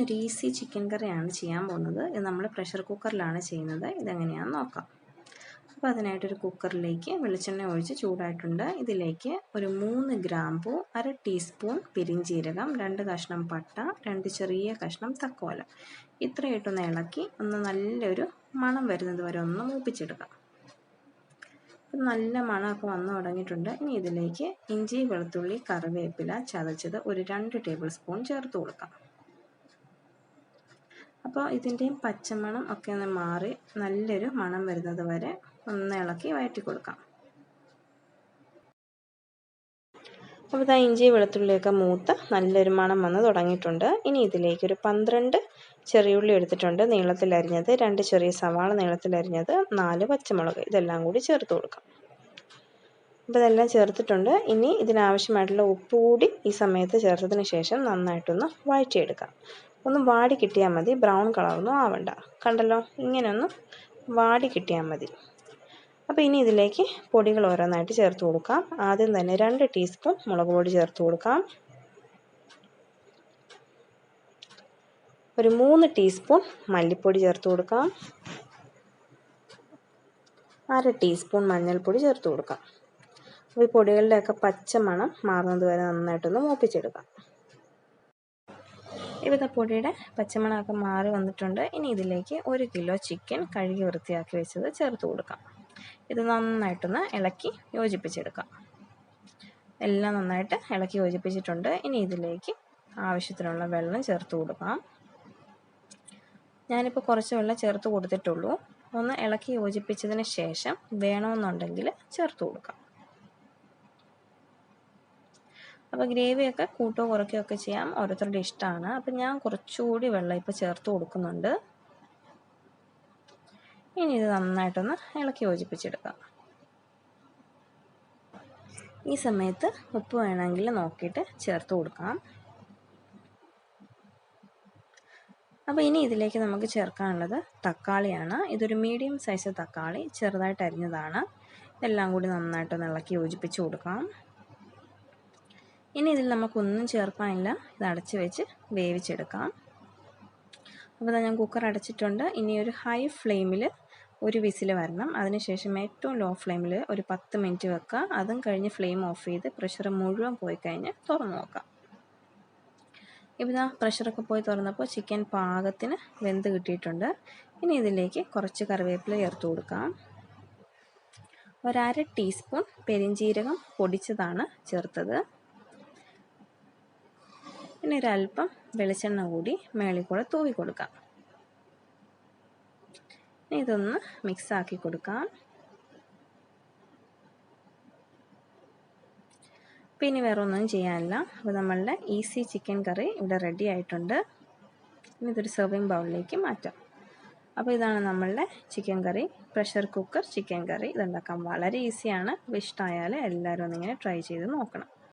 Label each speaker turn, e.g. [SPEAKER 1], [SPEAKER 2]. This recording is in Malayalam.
[SPEAKER 1] ഇന്നൊരു ഈസി ചിക്കൻ കറിയാണ് ചെയ്യാൻ പോകുന്നത്. ഇത് നമ്മൾ പ്രഷർ കുക്കറിലാണ് ചെയ്യുന്നത്. ഇതെങ്ങനെയാണെന്ന് നോക്കാം. അപ്പോൾ അതിനായിട്ടൊരു കുക്കറിലേക്ക് വെളിച്ചെണ്ണ ഒഴിച്ച് ചൂടായിട്ടുണ്ട്. ഇതിലേക്ക് ഒരു 3 ഗ്രാമ്പൂ, 1/2 ടീസ്പൂൺ പെരിഞ്ജീരകം, 2 കഷ്ണം പട്ട, 2 ചെറിയ കഷ്ണം തക്കോലം ഇത്രയിട്ടൊന്ന് ഇളക്കി ഒന്ന് നല്ലൊരു മണം വരുന്നത് വരെ ഒന്ന് മൂപ്പിച്ചെടുക്കാം. നല്ല മണമൊക്കെ വന്നു തുടങ്ങിയിട്ടുണ്ട്. ഇനി ഇതിലേക്ക് ഇഞ്ചി, വെളുത്തുള്ളി, കറിവേപ്പില ചതച്ചത് ഒരു 2 ടേബിൾ സ്പൂൺ ചേർത്ത് കൊടുക്കാം. അപ്പോൾ ഇതിൻ്റെയും പച്ചമണം ഒക്കെ ഒന്ന് മാറി നല്ലൊരു മണം വരുന്നത് വരെ ഒന്ന് ഇളക്കി വഴറ്റി കൊടുക്കാം. അപ്പോൾ ഇതാ ഇഞ്ചി വെളുത്തുള്ളിയൊക്കെ മൂത്ത് നല്ലൊരു മണം വന്ന് തുടങ്ങിയിട്ടുണ്ട്. ഇനി ഇതിലേക്ക് ഒരു 12 ചെറിയുള്ളി എടുത്തിട്ടുണ്ട്, നീളത്തിലരിഞ്ഞത്, 2 ചെറിയ സവാള നീളത്തിലരിഞ്ഞത്, 4 പച്ചമുളക് ഇതെല്ലാം കൂടി ചേർത്ത് കൊടുക്കാം. അപ്പോൾ ഇതെല്ലാം ചേർത്തിട്ടുണ്ട്. ഇനി ഇതിനാവശ്യമായിട്ടുള്ള ഉപ്പ് കൂടി ഈ സമയത്ത് ചേർത്തതിന് ശേഷം നന്നായിട്ടൊന്ന് വഴറ്റിയെടുക്കാം. ഒന്ന് വാടി കിട്ടിയാൽ മതി, ബ്രൗൺ കളറൊന്നും ആവണ്ട. കണ്ടല്ലോ, ഇങ്ങനെയൊന്ന് വാടി കിട്ടിയാൽ മതി. അപ്പോൾ ഇനി ഇതിലേക്ക് പൊടികൾ ഓരോന്നായിട്ട് ചേർത്ത് കൊടുക്കാം. ആദ്യം തന്നെ 2 ടീസ്പൂൺ മുളക് പൊടി ചേർത്ത് കൊടുക്കാം. ഒരു 3 ടീസ്പൂൺ മല്ലിപ്പൊടി ചേർത്ത് കൊടുക്കാം. 1/2 ടീസ്പൂൺ മഞ്ഞൾപ്പൊടി ചേർത്ത് കൊടുക്കാം. അപ്പോൾ ഈ പൊടികളുടെയൊക്കെ പച്ചമണം മാറുന്നത് വരെ നന്നായിട്ടൊന്ന് മൂപ്പിച്ചെടുക്കാം. ഇവിടെ പൊടിയുടെ പച്ചമണമൊക്കെ മാറി വന്നിട്ടുണ്ട്. ഇനി ഇതിലേക്ക് 1 കിലോ ചിക്കൻ കഴുകി വൃത്തിയാക്കി വെച്ചത് ചേർത്ത് കൊടുക്കാം. ഇത് നന്നായിട്ടൊന്ന് ഇളക്കി യോജിപ്പിച്ചെടുക്കാം. എല്ലാം നന്നായിട്ട് ഇളക്കി യോജിപ്പിച്ചിട്ടുണ്ട്. ഇനി ഇതിലേക്ക് ആവശ്യത്തിനുള്ള വെള്ളം ചേർത്ത് കൊടുക്കാം. ഞാനിപ്പോൾ കുറച്ച് വെള്ളം ചേർത്ത് കൊടുത്തിട്ടുള്ളൂ. ഒന്ന് ഇളക്കി യോജിപ്പിച്ചതിന് ശേഷം വേണമെന്നുണ്ടെങ്കിൽ ചേർത്ത് കൊടുക്കാം. അപ്പോൾ ഗ്രേവിയൊക്കെ കൂട്ടോ കുറയ്ക്കുകയോ ഒക്കെ ചെയ്യാം, ഓരോരുത്തരുടെ ഇഷ്ടമാണ്. അപ്പം ഞാൻ കുറച്ചുകൂടി വെള്ളം ഇപ്പോൾ ചേർത്ത് കൊടുക്കുന്നുണ്ട്. ഇനി ഇത് നന്നായിട്ടൊന്ന് ഇളക്കി യോജിപ്പിച്ചെടുക്കാം. ഈ സമയത്ത് ഉപ്പ് വേണമെങ്കിൽ നോക്കിയിട്ട് ചേർത്ത് കൊടുക്കാം. അപ്പോൾ ഇനി ഇതിലേക്ക് നമുക്ക് ചേർക്കാനുള്ളത് തക്കാളിയാണ്. ഇതൊരു മീഡിയം സൈസ് തക്കാളി ചെറുതായിട്ട് അരിഞ്ഞതാണ്. ഇതെല്ലാം കൂടി നന്നായിട്ടൊന്ന് ഇളക്കി യോജിപ്പിച്ച് കൊടുക്കാം. ഇനി ഇതിൽ നമുക്കൊന്നും ചേർക്കാനില്ല, ഇത് അടച്ച് വെച്ച് വേവിച്ചെടുക്കാം. അപ്പോൾ ഞാൻ കുക്കർ അടച്ചിട്ടുണ്ട്. ഇനി ഒരു ഹൈ ഫ്ലെയിമിൽ ഒരു വിസിൽ വരണം. അതിനുശേഷം ഏറ്റവും ലോ ഫ്ലെയിമിൽ ഒരു 10 മിനിറ്റ് വെക്കുക. അതും കഴിഞ്ഞ് ഫ്ലെയിം ഓഫ് ചെയ്ത് പ്രഷർ മുഴുവൻ പോയി കഴിഞ്ഞ് തുറന്ന് നോക്കാം. ഇപ്പോൾ പ്രഷറൊക്കെ പോയി തുറന്നപ്പോൾ ചിക്കൻ പാകത്തിന് വെന്ത് കിട്ടിയിട്ടുണ്ട്. ഇനി ഇതിലേക്ക് കുറച്ച് കറിവേപ്പില ചേർത്ത് കൊടുക്കാം. 1/2 ടീസ്പൂൺ പെരിഞ്ജീരകം പൊടിച്ചതാണ് ചേർത്തത്. ഇനി ഒരല്പം വെളിച്ചെണ്ണ കൂടി മേളിൽ കൂടെ തൂവി കൊടുക്കാം. ഇതൊന്ന് മിക്സാക്കി കൊടുക്കാം. പിന്നെ വേറെ ഒന്നും ചെയ്യാനില്ല. അപ്പോൾ നമ്മളുടെ ഈസി ചിക്കൻ കറി ഇവിടെ റെഡി ആയിട്ടുണ്ട്. ഇനി ഇതൊരു സെർവിങ് ബൗളിലേക്ക് മാറ്റാം. അപ്പോൾ ഇതാണ് നമ്മളുടെ ചിക്കൻ കറി, പ്രഷർ കുക്കർ ചിക്കൻ കറി. ഇതുണ്ടാക്കാൻ വളരെ ഈസിയാണ്. അപ്പോൾ ഇഷ്ടമായാൽ എല്ലാവരും ഒന്നിങ്ങനെ ട്രൈ ചെയ്ത് നോക്കണം.